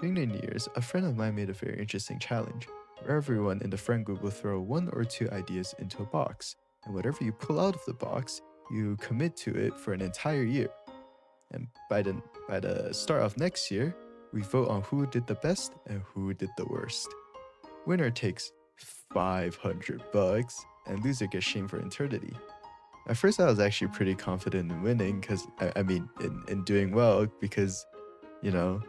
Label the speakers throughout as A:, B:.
A: During the New Year's, a friend of mine made a very interesting challenge, where everyone in the friend group will throw 1 or 2 ideas into a box, and whatever you pull out of the box, you commit to it for an entire year. And by the start of next year, we vote on who did the best and who did the worst. Winner takes $500, and loser gets shamed for eternity. At first, I was actually pretty confident in winning, because I mean, in doing well, because you know,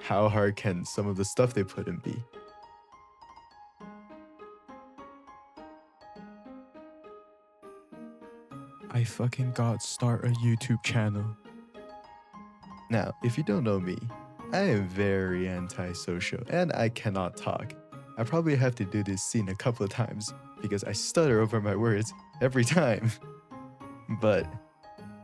A: how hard can some of the stuff they put in be? I fucking got start a YouTube channel. Now, if you don't know me, I am very antisocial and I cannot talk. I probably have to do this scene a couple of times because I stutter over my words every time. But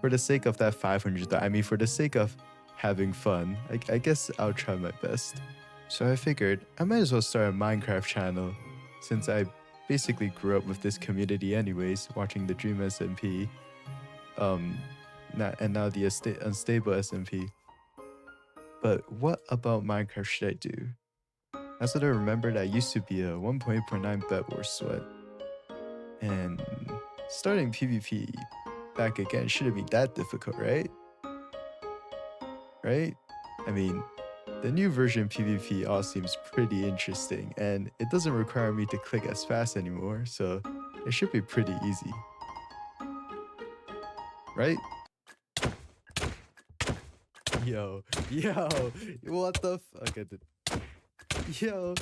A: for the sake of that 500, for the sake of having fun, I guess I'll try my best. So I figured I might as well start a Minecraft channel, since I basically grew up with this community anyways, watching the Dream SMP, now the unstable SMP. But what about Minecraft should I do? As I remembered, I used to be a 1.9 Bed Wars sweat, and starting PvP back again shouldn't be that difficult, right? Right? I mean, the new version PvP all seems pretty interesting, and it doesn't require me to click as fast anymore, so it should be pretty easy. Right? Yo, what the fuck? Yo.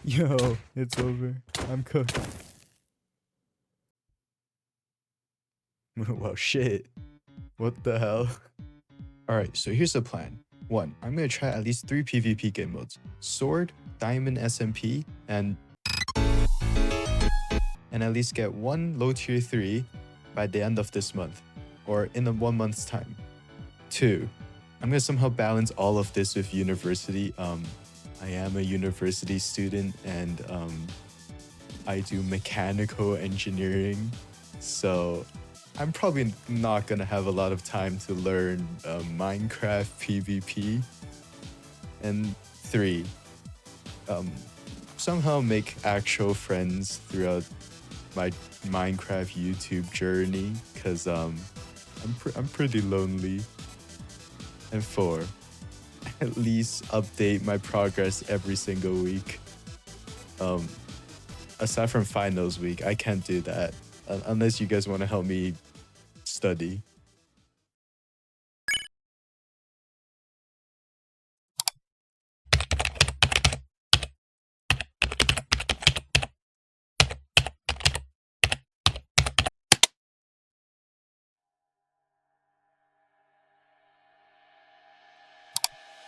A: Yo, it's over. I'm cooked. Well, shit. What the hell? Alright, so here's the plan. 1. I'm gonna try at least 3 PvP game modes. Sword, Diamond SMP, and at least get 1 low tier 3 by the end of this month, or in 1 month's time. 2. I'm gonna somehow balance all of this with university. I am a university student, and I do mechanical engineering, so I'm probably not gonna have a lot of time to learn Minecraft PvP. And 3, somehow make actual friends throughout my Minecraft YouTube journey, because I'm pretty lonely. And 4, at least update my progress every single week. Aside from finals week, I can't do that unless you guys want to help me study.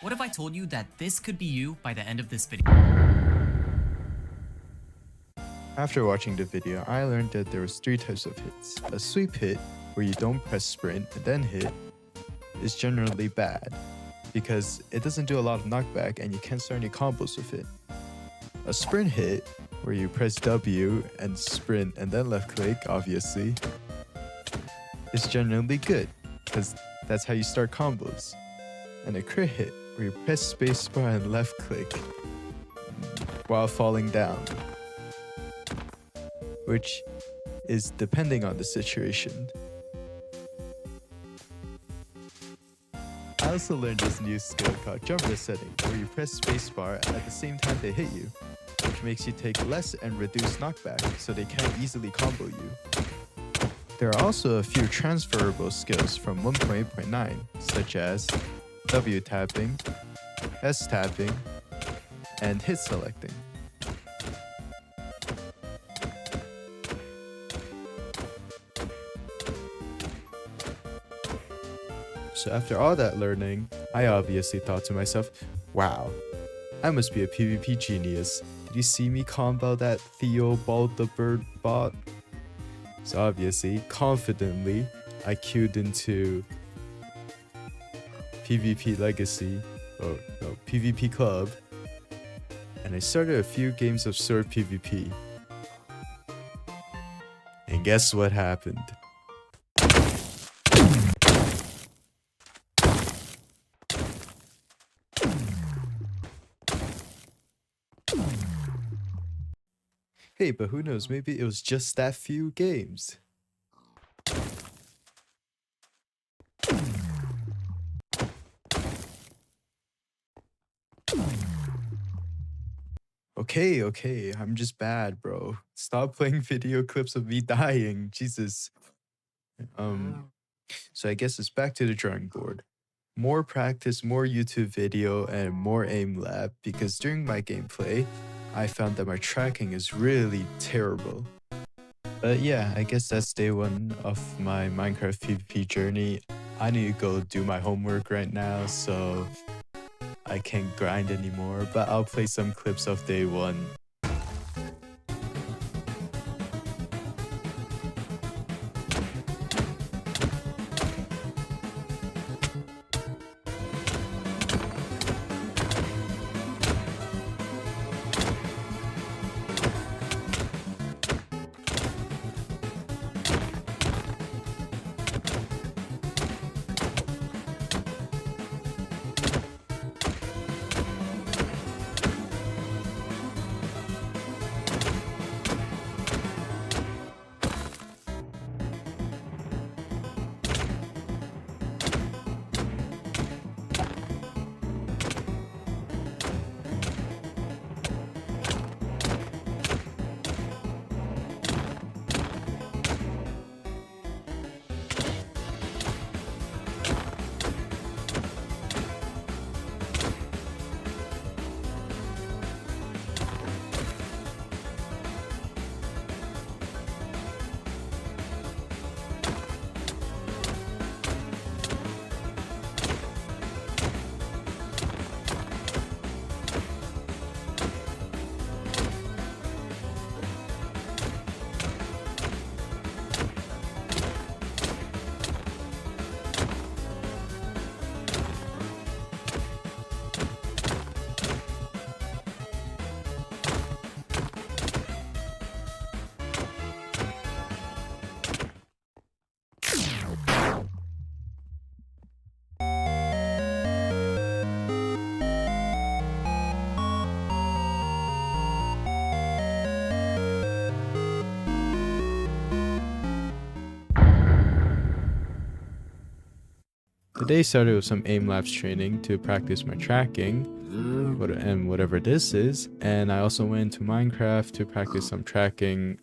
B: What if I told you that this could be you by the end of this video?
A: After watching the video, I learned that there was 3 types of hits. A sweep hit, where you don't press sprint and then hit, is generally bad, because it doesn't do a lot of knockback and you can't start any combos with it. A sprint hit, where you press W and sprint and then left click, obviously, is generally good, because that's how you start combos. And a crit hit, where you press spacebar and left click while falling down, which is depending on the situation. I also learned this new skill called jump resetting, where you press spacebar at the same time they hit you, which makes you take less and reduce knockback, so they can't easily combo you. There are also a few transferable skills from 1.9, such as W tapping, S tapping, and hit selecting. So after all that learning, I obviously thought to myself, wow, I must be a PvP genius. Did you see me combo that Theobald the Bird bot? So obviously, confidently, I queued into PvP Legacy, PvP Club, and I started a few games of Sword PvP. And guess what happened? Hey, but who knows, maybe it was just that few games. Okay, I'm just bad, bro. Stop playing video clips of me dying. Jesus. So I guess it's back to the drawing board. More practice, more YouTube video, and more aim lab because during my gameplay, I found that my tracking is really terrible. But yeah, I guess that's day one of my Minecraft PvP journey. I need to go do my homework right now, so I can't grind anymore, but I'll play some clips of day one. The day started with some aim labs training to practice my tracking, and whatever this is, and I also went into Minecraft to practice some tracking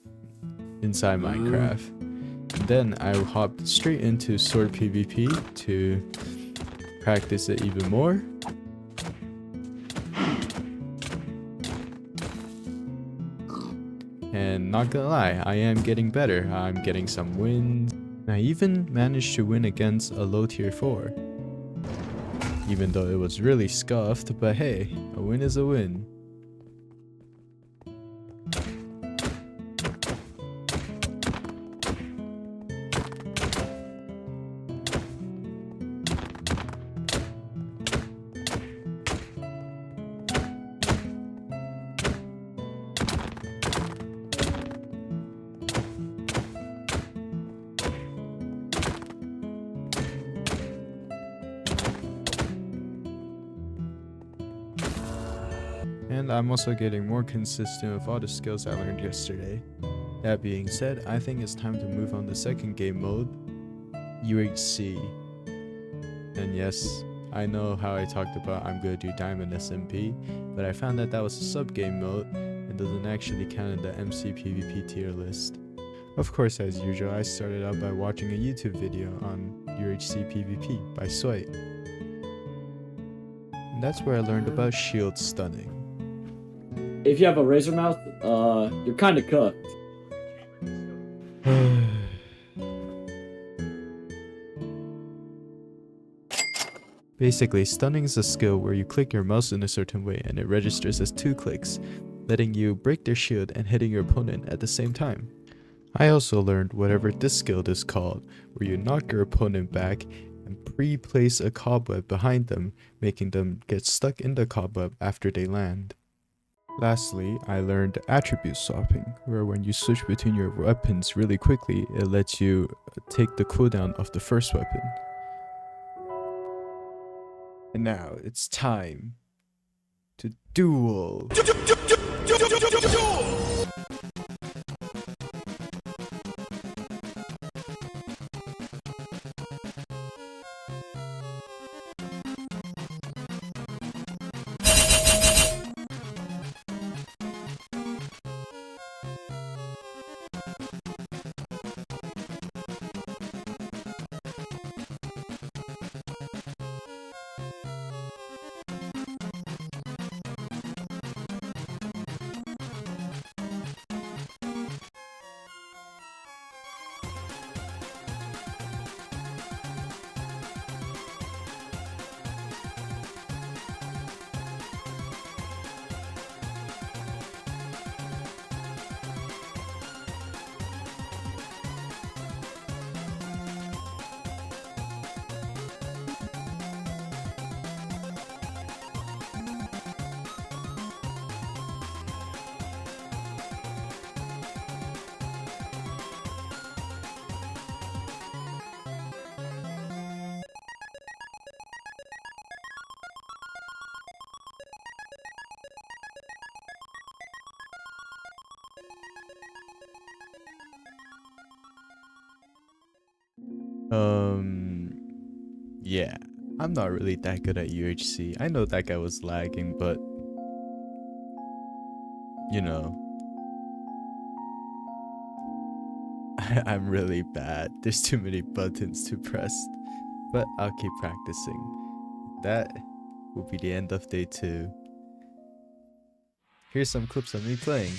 A: inside Minecraft. And then I hopped straight into Sword PvP to practice it even more. And not gonna lie, I am getting better. I'm getting some wins. I even managed to win against a low tier 4. Even though it was really scuffed, but hey, a win is a win. And I'm also getting more consistent with all the skills I learned yesterday. That being said, I think it's time to move on to the second game mode, UHC. And yes, I know how I talked about I'm going to do Diamond SMP, but I found that that was a sub-game mode and doesn't actually count in the MC PvP tier list. Of course, as usual, I started out by watching a YouTube video on UHC PvP by Swite. And that's where I learned about shield stunning.
C: If you have a razor mouth, you're kind of cooked.
A: Basically, stunning is a skill where you click your mouse in a certain way and it registers as 2 clicks, letting you break their shield and hitting your opponent at the same time. I also learned whatever this skill is called, where you knock your opponent back and pre-place a cobweb behind them, making them get stuck in the cobweb after they land. Lastly, I learned attribute swapping, where when you switch between your weapons really quickly, it lets you take the cooldown of the first weapon. And now it's time to duel. Yeah, I'm not really that good at UHC. I know that guy was lagging, but you know, I'm really bad. There's too many buttons to press, but I'll keep practicing. That will be the end of day 2. Here's some clips of me playing.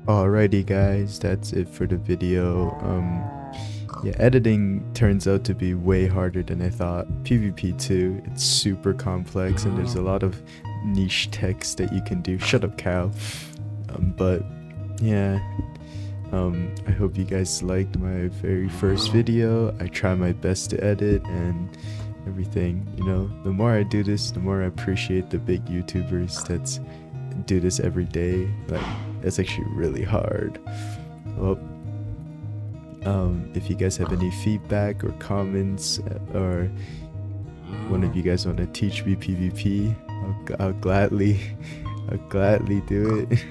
A: Alrighty guys, that's it for the video. Yeah, editing turns out to be way harder than I thought. PvP too, it's super complex and there's a lot of niche text that you can do. Shut up, Cal. But yeah, I hope you guys liked my very first video. I try my best to edit and everything. You know, the more I do this, the more I appreciate the big YouTubers that's do this every day. Like, it's actually really hard. Well, if you guys have any feedback or comments, or one of you guys want to teach me PvP, I'll gladly do it.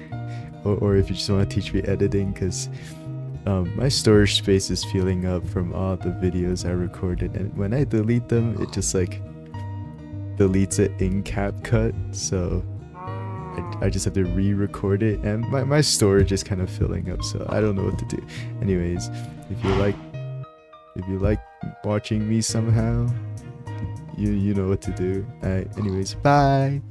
A: or if you just want to teach me editing, because my storage space is filling up from all the videos I recorded, and when I delete them, it just like deletes it in CapCut, so I just have to re-record it, and my storage is kind of filling up, so I don't know what to do. Anyways, if you like watching me somehow, you know what to do. Alright, anyways, bye.